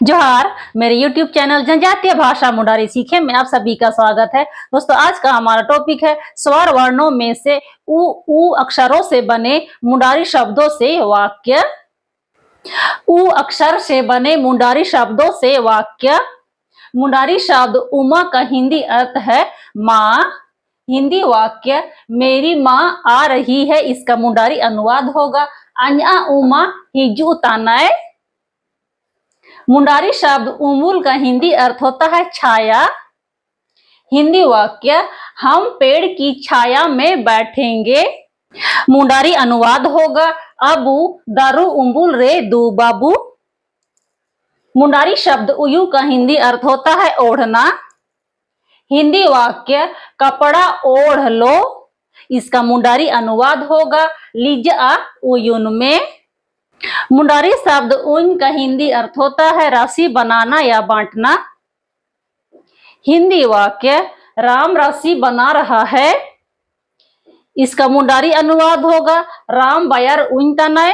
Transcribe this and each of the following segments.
जोहार, मेरे YouTube channel जनजातीय भाषा मुंडारी सीखे में आप सभी का स्वागत है। दोस्तों, आज का हमारा टॉपिक है स्वर वर्णों में से उ अक्षरों से बने मुंडारी शब्दों से वाक्य। उ अक्षर से बने मुंडारी शब्दों से वाक्य। मुंडारी शब्द उमा का हिंदी अर्थ है माँ। हिंदी वाक्य मेरी माँ आ रही है, इसका मुंडारी अनुवाद होगा अन्या उमा हिजू तानाए। मुंडारी शब्द उमुल का हिंदी अर्थ होता है छाया। हिंदी वाक्य हम पेड़ की छाया में बैठेंगे। मुंडारी अनुवाद होगा अबू दारू उम्बुल रे दू बाबू। मुंडारी शब्द उयू का हिंदी अर्थ होता है ओढ़ना। हिंदी वाक्य कपड़ा ओढ़ लो, इसका मुंडारी अनुवाद होगा लिजा उयुन में। मुंडारी शब्द उन का हिंदी अर्थ होता है राशि बनाना या बांटना। हिंदी वाक्य राम राशि बना रहा है, इसका मुंडारी अनुवाद होगा राम बयर उन तनय।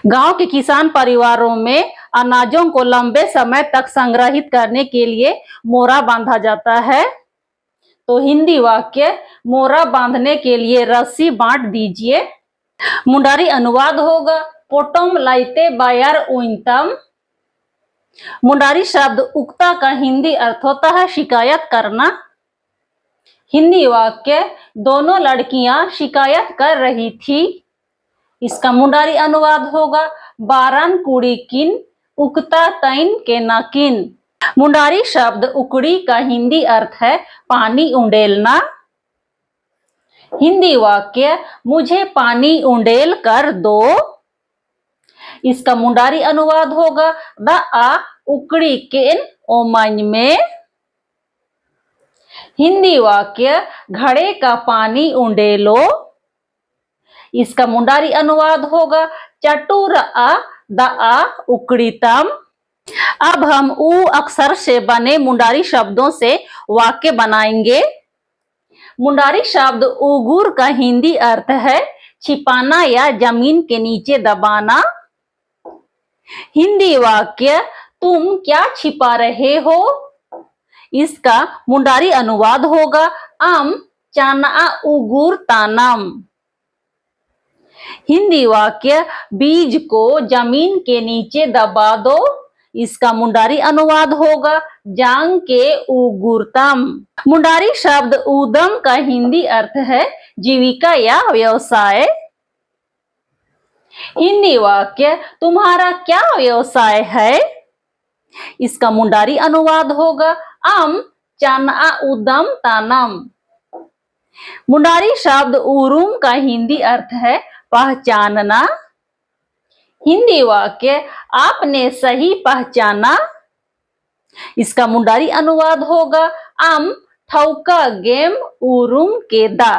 गांव के किसान परिवारों में अनाजों को लंबे समय तक संग्रहित करने के लिए मोरा बांधा जाता है। तो हिंदी वाक्य मोरा बांधने के लिए रस्सी बांट दीजिए। मुंडारी अनुवाद होगा पोटम लाइते बायर उइंतम। मुंडारी शब्द उक्ता का हिंदी अर्थ होता है शिकायत करना। हिंदी वाक्य दोनों लड़कियां शिकायत कर रही थी, इसका मुंडारी अनुवाद होगा बारन कुड़ी किन उक्ता तैन के नाकिन। मुंडारी शब्द उकड़ी का हिंदी अर्थ है पानी उंडेलना। हिंदी वाक्य मुझे पानी उंडेल कर दो, इसका मुंडारी अनुवाद होगा द आ उकड़ी केन ओमन में। हिंदी वाक्य घड़े का पानी उंडेलो, इसका मुंडारी अनुवाद होगा चटुर आ द आ उकड़ीतम। अब हम उ अक्षर से बने मुंडारी शब्दों से वाक्य बनाएंगे। मुंडारी शब्द उगुर का हिंदी अर्थ है छिपाना या जमीन के नीचे दबाना। हिंदी वाक्य तुम क्या छिपा रहे हो, इसका मुंडारी अनुवाद होगा आम चाना उगुर तानम। हिंदी वाक्य बीज को जमीन के नीचे दबा दो, इसका मुंडारी अनुवाद होगा जांग के उगुरतम। मुंडारी शब्द उदम का हिंदी अर्थ है जीविका या व्यवसाय। हिंदी वाक्य तुम्हारा क्या व्यवसाय है, इसका मुंडारी अनुवाद होगा आम चाना उदम तानम। मुंडारी शब्द उरुम का हिंदी अर्थ है पहचानना। हिंदी वाक्य आपने सही पहचाना, इसका मुंडारी अनुवाद होगा आम ठौका गेम उरुम के दा।